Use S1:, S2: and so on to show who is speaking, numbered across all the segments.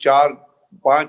S1: 4-5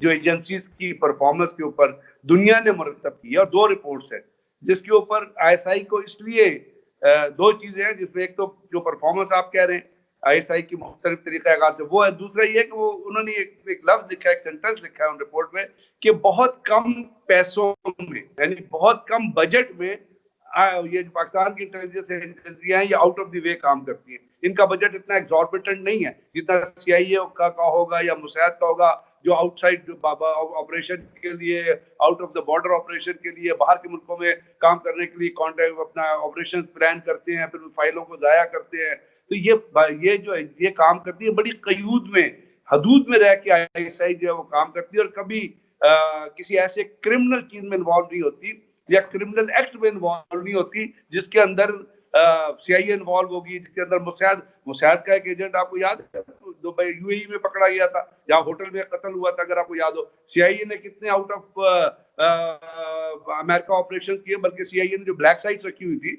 S1: جو ایجنسیز کی پرفارمنس کے اوپر دنیا نے مرتب کی ہے، اور 2 رپورٹس ہیں جس کے اوپر ISI کو اس لیے 2 چیزیں ہیں، جس میں ایک تو جو پرفارمنس آپ کہہ رہے ہیں ISI کی مختلف طریقہ کار سے وہ ہے، دوسرا یہ ہے کہ وہ انہوں نے ایک لفظ لکھا ہے، ایک سینٹنس لکھا ہے ان رپورٹ میں کہ بہت کم پیسوں میں، یعنی بہت کم بجٹ میں یہ پاکستان کی انٹیلیجنس ایجنسیاں ہیں یہ آؤٹ آف دی وے کام کرتی ہیں. ان کا بجٹ اتنا ایگزاربیٹنٹ نہیں ہے جتنا CIA کا ہوگا یا موساد کا ہوگا، جو آؤٹ سائڈ آپریشن کے لیے، out of the border operation کے لیے، باہر کے ملکوں میں کام کرنے کے لیے کانٹیکٹ اپنا آپریشن پلان کرتے ہیں، پھر فائلوں کو ضائع کرتے ہیں. تو یہ جو یہ کام کرتی ہے بڑی قیود میں، حدود میں رہ کے ISI جو ہے وہ کام کرتی ہے، اور کبھی کسی ایسے کرمنل چیز میں انوالو نہیں ہوتی یا کرمنل ایکٹ میں انوالو نہیں ہوتی جس کے اندر CIA انوالو ہوگی، جس کے اندر موساد کا ایک ایجنٹ آپ کو یاد ہے دبئی UAE میں پکڑا گیا تھا، جہاں ہوٹل میں قتل ہوا تھا اگر آپ کو یاد ہو. CIA نے کتنے آؤٹ آف امریکہ آپریشن کیے، بلکہ CIA نے جو بلیک سائٹ رکھی ہوئی تھی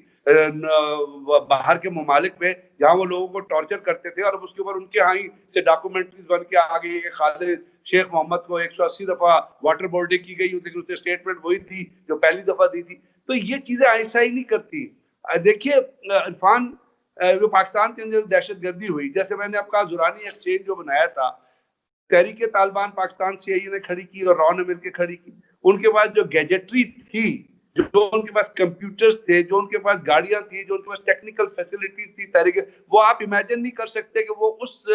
S1: باہر کے ممالک میں جہاں وہ لوگوں کو ٹارچر کرتے تھے، اور اس کے اوپر ان کے ہاں ہی سے ڈاکومنٹریز بن کے آ گئی کہ خالد شیخ محمد کو 180 دفعہ واٹر بورڈنگ کی گئی، لیکن اس نے اسٹیٹمنٹ وہی تھی جو پہلی دفعہ دی تھی. تو یہ چیزیں ISI نہیں کرتی. دیکھیے عرفان، جو پاکستان کے اندر دہشت گردی ہوئی، جیسے میں نے آپ کا زورانی ایکسچینج جو بنایا تھا، تحریک طالبان پاکستان CIA نے کھڑی کی اور را نے مل کے کھڑی کی. ان کے پاس جو گیجٹری تھی، جو ان کے پاس کمپیوٹرز تھے، جو ان کے پاس گاڑیاں تھی، جو ان کے پاس ٹیکنیکل فیسلٹیز تھی تحریک، وہ آپ امیجن نہیں کر سکتے کہ وہ اس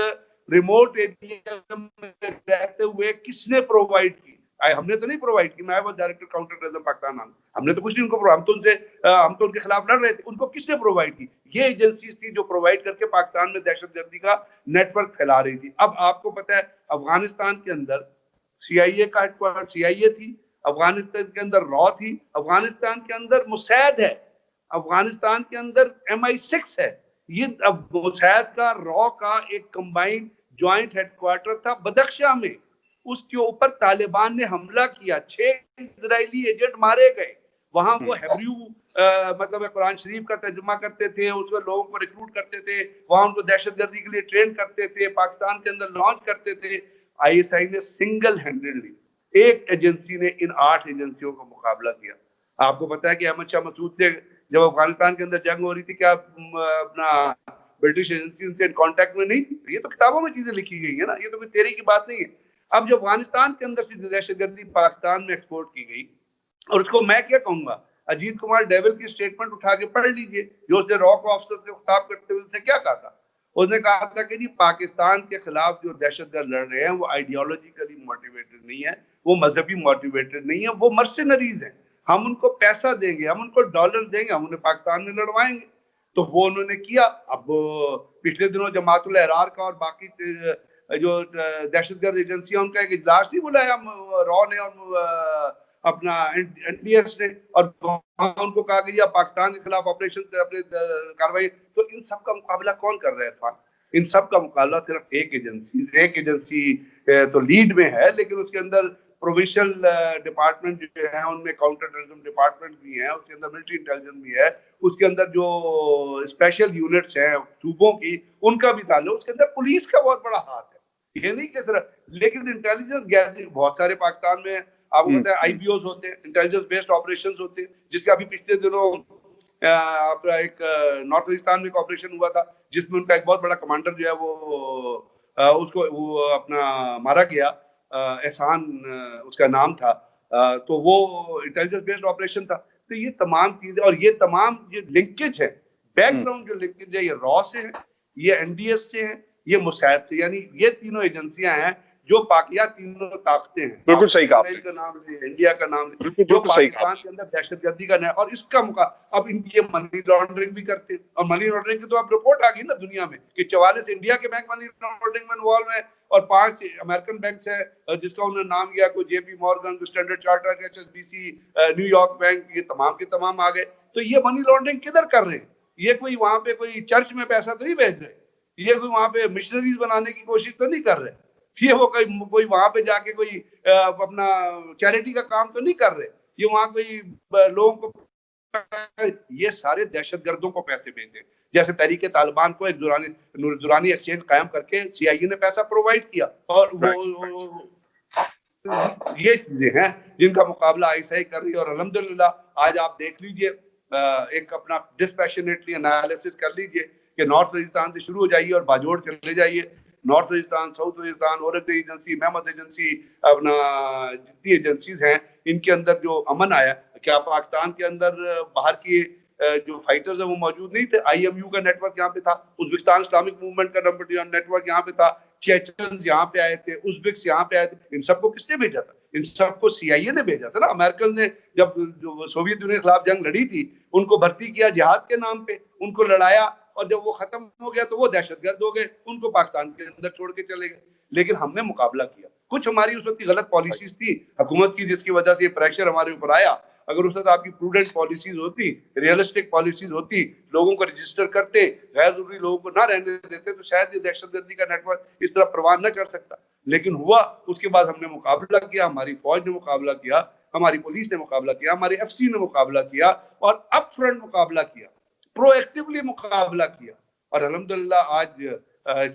S1: ریموٹ ایریا میں رہتے ہوئے کس نے پرووائڈ کی. ہم نے تو نہیں پرووائڈ کی، میں was director counter terrorism Pakistan, ہم نے تو کچھ نہیں ان کو، ہم تو ان کے خلاف لڑ رہے تھے. ان کو کس نے پرووائڈ کی؟ یہ ایجنسیز تھی جو پرووائڈ کر کے پاکستان میں دہشت گردی کا نیٹ ورک پھیلا رہی تھی. اب آپ کو پتہ ہے افغانستان کے اندر CIA کا ہیڈ کوارٹر CIA تھی، افغانستان کے اندر را تھی، افغانستان کے اندر موساد ہے، افغانستان کے اندر MI6 ہے. یہ موساد کا را کا ایک کمبائنڈ جوائنٹ ہیڈ کوارٹر تھا بدخشاں میں. اس کے اوپر طالبان نے حملہ کیا، 6 اسرائیلی ایجنٹ مارے گئے. وہاں وہ ہیبریو مطلب قرآن شریف کا ترجمہ کرتے تھے، اس میں لوگوں کو ریکروٹ کرتے تھے، وہاں ان کو دہشت گردی کے لیے ٹرین کرتے تھے، پاکستان کے اندر لانچ کرتے تھے. ISI نے سنگل ہینڈڈلی، ایک ایجنسی نے ان 8 ایجنسیوں کا مقابلہ کیا. آپ کو پتا ہے کہ احمد شاہ مسعود سے جب افغانستان کے اندر جنگ ہو رہی تھی، کیا اپنا برٹش ایجنسی ان سے کانٹیکٹ میں نہیں تھی؟ یہ تو کتابوں میں چیزیں لکھی گئی ہیں نا، یہ تو کوئی تیری کی بات نہیں ہے. اب جو افغانستان کے اندر سے دہشت گردی پاکستان میں ایکسپورٹ کی گئی، اور اس کو میں کیا کہوں گا، اجیت کمار ڈیول کی سٹیٹمنٹ اٹھا کے پڑھ لیجئے، جو اس نے را کو آفیسر سے خطاب کرتے ہوئے اس نے کیا کہا تھا. اس نے کہا تھا کہ جی پاکستان کے خلاف جو دہشت گرد لڑ رہے ہیں وہ آئیڈیالوجیکلی موٹیویٹڈ نہیں ہے، وہ مذہبی موٹیویٹڈ نہیں ہے، وہ مرسنریز ہیں. ہم ان کو پیسہ دیں گے، ہم ان کو ڈالر دیں گے، ہم انہیں پاکستان میں لڑوائیں گے. تو وہ انہوں نے کیا. اب پچھلے دنوں جماعت الاحرار کا اور باقی جو دہشت گرد ایجنسیاں ان کا ایک اجلاس نہیں بلایا را نے اور اپنا NDS نے، اور ان کو کہا کہ پاکستان کے خلاف آپریشن اپنے کاروائی. تو ان سب کا مقابلہ کون کر رہا ہے؟ ان سب کا مقابلہ صرف ایک ایجنسی تو لیڈ میں ہے، لیکن اس کے اندر پروونشل ڈپارٹمنٹ جو ہیں ان میں کاؤنٹر ٹیررزم ڈپارٹمنٹ بھی ہیں، اس کے اندر ملٹری انٹیلیجنس بھی ہے، اس کے اندر جو اسپیشل یونٹس ہیں صوبوں کی ان کا بھی تعلق، اس کے اندر پولیس کا بہت بڑا ہاتھ ہے. یہ نہیں کہ صرف، لیکن انٹیلیجنس گیدرنگ بہت سارے پاکستان میں آپ کو پتا ہے IBOs ہوتے ہیں، انٹیلیجنس بیسڈ آپریشنز ہوتے ہیں، جس کا ابھی پچھلے دنوں ایک نارتھ وزستان میں ایک آپریشن ہوا تھا جس میں ان کا ایک بہت بڑا کمانڈر جو ہے وہ اس کو وہ اپنا مارا گیا، احسان اس کا نام تھا. تو وہ انٹیلیجنس بیسڈ آپریشن تھا. تو یہ تمام چیزیں اور یہ تمام جو لنکیج ہے، بیک گراؤنڈ جو لنکیج ہے، یہ را سے ہے، یہ NDS سے ہے، یہ موساد سے، یعنی یہ تینوں ایجنسیاں ہیں جو تینوں طاقتیں ہیں.
S2: بالکل صحیح کہا
S1: کا نام لیں، انڈیا کا نام لیں، جو پاکستان کے اندر دہشت گردی کا اور اس کا اب ان کی منی لانڈرنگ بھی کرتے ہیں. اور منی لانڈرنگ کی تو اب رپورٹ آ گئی نا دنیا میں کہ 44 انڈیا کے بینک منی لانڈرنگ میں انوالو ہیں اور 5 امریکن بینکس ہیں جس کا انہوں نے نام کیا کوئی JP Morgan, standard chartered, HSBC، new York bank, یہ تمام کے تمام آ گئے. تو یہ منی لانڈرنگ کدھر کر رہے ہیں؟ یہ کوئی وہاں پہ کوئی چرچ میں پیسہ تو نہیں بھیج رہے، یہ کوئی وہاں پہ مشنریز بنانے کی کوشش تو نہیں کر رہے، یہ وہ کوئی وہاں پہ جا کے کوئی اپنا چیریٹی کا کام تو نہیں کر رہے، یہ وہاں کوئی لوگوں کو، یہ سارے دہشت گردوں کو پیسے بھیجتے ہیں. جیسے تحریک طالبان کو ایک دورانی ایکسچینج قائم کر کے CIA نے پیسہ پرووائڈ کیا، اور وہ یہ چیزیں ہیں جن کا مقابلہ ISI کر رہی ہے. اور الحمدللہ آج آپ دیکھ لیجئے ایک اپنا ڈسپیشنیٹلی انالیسس کر لیجئے کہ نارتھ وزیرستان سے شروع ہو جائیے اور باجوڑ چلے جائیے. نارتھ وزیرستان، ساؤتھ وزیرستان، اورنگ ایجنسی، محمد ایجنسی، اپنا جتنی ایجنسیز ہیں ان کے اندر جو امن آیا. کیا پاکستان کے اندر باہر کی جو فائٹرز ہیں وہ موجود نہیں تھے؟ IMU کا نیٹ ورک یہاں پہ تھا، ازبکستان اسلامک موومنٹ کا نیٹ ورک یہاں پہ تھا، چیچنز یہاں پہ آئے تھے، ازبکس یہاں پہ آئے تھے. ان سب کو کس نے بھیجا تھا؟ ان سب کو CIA نے بھیجا تھا نا. امریکن نے جب سوویت یونین کے خلاف جنگ لڑی تھی ان کو بھرتی کیا جہاد کے نام پہ، ان کو لڑایا، اور جب وہ ختم ہو گیا تو وہ دہشت گرد ہو گئے، ان کو پاکستان کے اندر چھوڑ کے چلے گئے. لیکن ہم نے مقابلہ کیا. کچھ ہماری اس وقت کی غلط پالیسیز تھی حکومت کی جس کی وجہ سے یہ پریشر ہمارے اوپر آیا. اگر اس وقت آپ کی پروڈنٹ پالیسیز ہوتی، ریئلسٹک پالیسیز ہوتی، لوگوں کو رجسٹر کرتے، غیر ضروری لوگوں کو نہ رہنے دیتے، تو شاید یہ دہشت گردی کا نیٹ ورک اس طرح پروان نہ کر سکتا. لیکن ہوا. اس کے بعد ہم نے مقابلہ کیا، ہماری فوج نے مقابلہ کیا، ہماری پولیس نے مقابلہ کیا، ہمارے FC نے مقابلہ کیا، اور اپ فرنٹ مقابلہ کیا، پرو ایکٹیولی مقابلہ کیا. اور الحمدللہ آج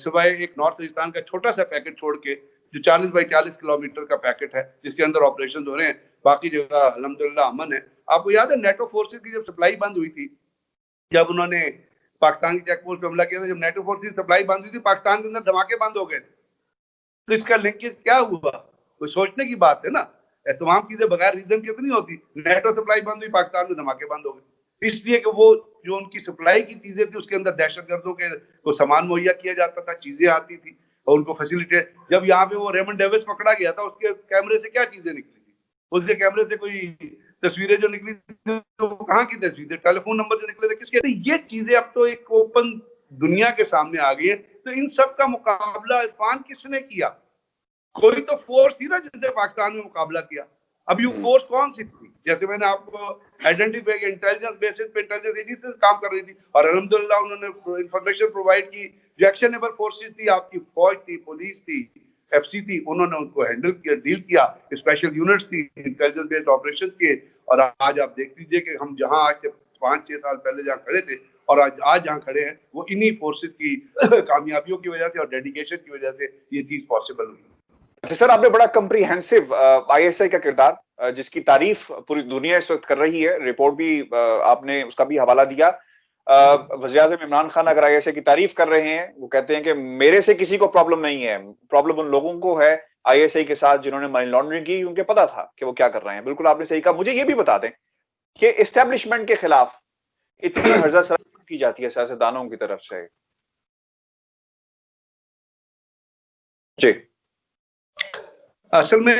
S1: سوائے ایک نارتھ وزیرستان کا چھوٹا سا پیکٹ چھوڑ کے جو 40 بائی 40 کلومیٹر کا پیکٹ ہے جس کے اندر آپریشن ہو رہے ہیں، باقی جگہ الحمدللہ امن ہے. آپ کو یاد ہے نیٹو فورسز کی جب سپلائی بند ہوئی تھی، جب انہوں نے پاکستان کی چیک پوسٹ پہ حملہ کیا تھا، جب نیٹو فورسز کی سپلائی بند ہوئی تھی پاکستان کے اندر دھماکے بند ہو گئے. تو اس کا لنکیج کیا ہوا؟ کوئی سوچنے کی بات ہے نا. تمام چیزیں بغیر ریزن کے تو نہیں ہوتی. نیٹو سپلائی بند ہوئی، پاکستان میں دھماکے بند ہو گئے، اس لیے کہ وہ جو ان کی سپلائی کی چیزیں تھی اس کے اندر دہشت گردوں کے کو سامان مہیا کیا جاتا تھا، چیزیں آتی تھی اور ان کو فیسیلیٹیٹ. جب یہاں پہ وہ ریمنڈ ڈیوس پکڑا گیا تھا، اس کے کیمرے سے کیا چیزیں نکلی تھی؟ اس کے کیمرے سے کوئی تصویریں جو نکلی تھی وہ کہاں کی تصویریں؟ ٹیلی فون نمبر جو نکلے تھے کس کے؟ یہ چیزیں اب تو ایک اوپن دنیا کے سامنے آ گئی ہے. تو ان سب کا مقابلہ عرفان کس نے کیا؟ کوئی تو فورس تھی نا جس نے پاکستان میں مقابلہ کیا. اب یہ فورس کون سی تھی؟ جیسے میں نے آپ کو آئیڈینٹیفائی کیا، انٹیلیجنس بیسس پہ انٹیلیجنس ایجنسی کام کر رہی تھی، اور الحمدللہ انہوں نے انفارمیشن پرووائڈ کی. جو ایکشنیبل فورسز تھی، آپ کی فوج تھی، پولیس تھی، FC تھی، انہوں نے ان کو ہینڈل کیا، ڈیل کیا. اسپیشل یونٹس تھی، انٹیلیجنس بیسڈ آپریشن کیے. اور آج آپ دیکھ لیجئے کہ ہم جہاں آج سے 5-6 سال پہلے جہاں کھڑے تھے اور آج جہاں کھڑے ہیں، وہ انہی فورسز کی کامیابیوں کی وجہ سے اور ڈیڈیکیشن کی وجہ سے یہ چیز پاسبل ہوئی.
S2: اچھا سر، آپ نے بڑا کمپریہنسو ISI کا کردار جس کی تعریف پوری دنیا اس وقت کر رہی ہے، رپورٹ بھی آپ نے اس کا بھی حوالہ دیا. وزیر اعظم عمران خان اگر ISI کی تعریف کر رہے ہیں، وہ کہتے ہیں کہ میرے سے کسی کو پرابلم نہیں ہے، پرابلم ان لوگوں کو ہے ISI کے ساتھ جنہوں نے منی لانڈرنگ کی، ان کے پتا تھا کہ وہ کیا کر رہے ہیں. بالکل آپ نے صحیح کہا. مجھے یہ بھی بتا دیں کہ اسٹیبلشمنٹ کے خلاف اتنی ہرزہ سرازی کی جاتی ہے سیاستدانوں کی طرف سے. جی
S1: اصل میں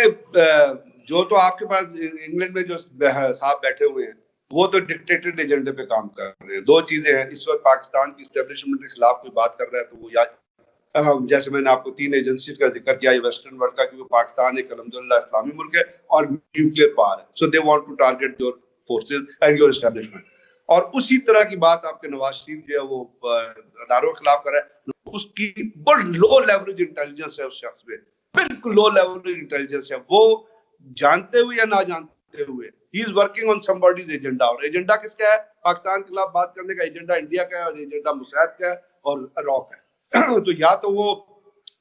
S1: جو تو آپ کے پاس انگلینڈ میں جو صاحب بیٹھے ہوئے ہیں وہ تو ڈکٹیٹڈ ایجنڈے پہ کام کر رہے ہیں. دو چیزیں ہیں، اس وقت پاکستان کی اسٹیبلشمنٹ کے خلاف کوئی بات کر رہا ہے تو وہ جیسے میں نے آپ کو 3 ایجنسیز کا ذکر کیا ویسٹرن ورلڈ کا، کیونکہ پاکستان ایک الحمدللہ اسلامی ملک ہے اور نیوکلیئر پاور ہے. So they want to target your forces and your establishment. اور اسی طرح کی بات آپ کے نواز شریف جو ہے وہ اداروں کے خلاف کر رہا ہے. اس کی بڑی لو لیوریج انٹیلیجنس ہے اس شخص پہ، بالکل لو لیول انٹیلیجنس ہے. وہ جانتے ہوئے یا نہ جانتے ہوئے ہی is working on somebody's agenda. اور ایجنڈا کس کا ہے؟ پاکستان کے خلاف بات کرنے کا ایجنڈا انڈیا کا ہے اور ایجنڈا مساعد کا ہے اور راک ہے. تو یا تو وہ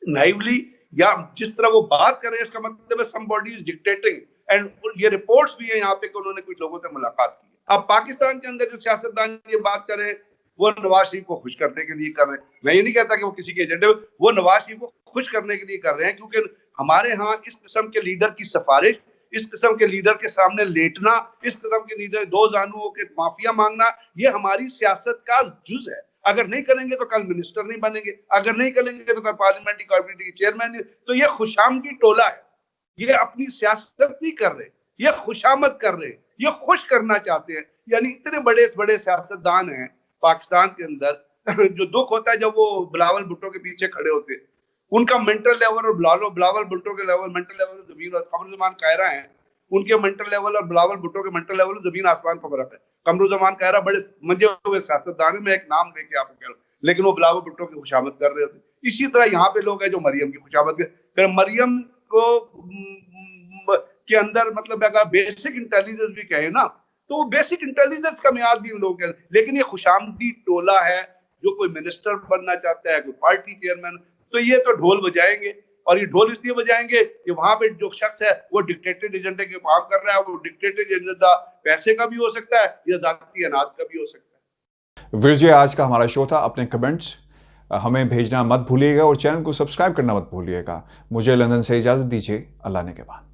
S1: نائولی یا جس طرح وہ بات کر رہے ہیں اس کا مطلب ہے somebody is dictating. اینڈ یہ رپورٹس بھی ہیں یہاں پہ کہ انہوں نے کچھ لوگوں سے ملاقات کی. اب پاکستان کے اندر جو سیاستدان یہ بات کریں وہ نواز شریف کو خوش کرنے کے لیے کر رہے ہیں. میں یہ نہیں کہتا کہ وہ کسی کے ایجنڈے، وہ نواز شریف کو خوش کرنے کے لیے کر رہے ہیں، کیونکہ ہمارے ہاں اس قسم کے لیڈر کی سفارش، اس قسم کے لیڈر کے سامنے لیٹنا، اس قسم کے لیڈر دو زانوؤں کے معافیا مانگنا، یہ ہماری سیاست کا جز ہے. اگر نہیں کریں گے تو کل منسٹر نہیں بنیں گے، اگر نہیں کریں گے تو کل پارلیمنٹری کمیٹی کے چیئرمین نہیں. تو یہ خوشامدی ٹولہ ہے. یہ اپنی سیاست نہیں کر رہے، یہ خوشامد کر رہے، یہ خوش کرنا چاہتے ہیں. یعنی اتنے بڑے بڑے سیاستدان ہیں پاکستان کے اندر، جو دکھ ہوتا ہے جب وہ بلاول بھٹو کے پیچھے کھڑے ہوتے ہیں. ان کا منٹل لیول اور بلاول بھٹو کے لیول منٹل لیول زمین اور قمرالزمان قاہرہ ہیں، ان کے منٹل لیول اور بلاول بھٹو کے منٹل لیول زمین آسمان کا فرق ہے. قمرالزمان قاہرہ بڑے منجے ہوئے سیاستدان ہیں، میں ایک نام لے کے آپ کو کہہ رہا ہوں، لیکن وہ بلاول بھٹو کی خوشامد کر رہے ہوتے. اسی طرح یہاں پہ لوگ ہیں جو مریم کی خوشامد کر، مریم کو کے اندر مطلب اگر بیسک انٹیلیجنس بھی کہیں نا تو وہ بیسک انٹیلیجنس کا میعاد بھی ان لوگوں کے، لیکن یہ خوشامدی ٹولہ ہے جو کوئی منسٹر بننا چاہتا ہے، کوئی پارٹی چیئرمین، تو یہ تو ڈھول بجائیں گے اور یہ ڈھول اس لیے بجائیں گے کہ وہاں پہ جو شخص ہے وہ ڈکٹیٹڈ ایجنڈے کے کام کر رہا ہے. وہ ڈکٹیٹڈ ایجنڈا پیسے کا بھی ہو سکتا ہے یا ذاتی اناج کا بھی ہو سکتا ہے.
S3: ویرجی آج کا ہمارا شو تھا. اپنے کمنٹس ہمیں بھیجنا مت بھولیے گا اور چینل کو سبسکرائب کرنا مت بھولیے گا. مجھے لندن سے اجازت دیجیے. اللہ نے کے بعد.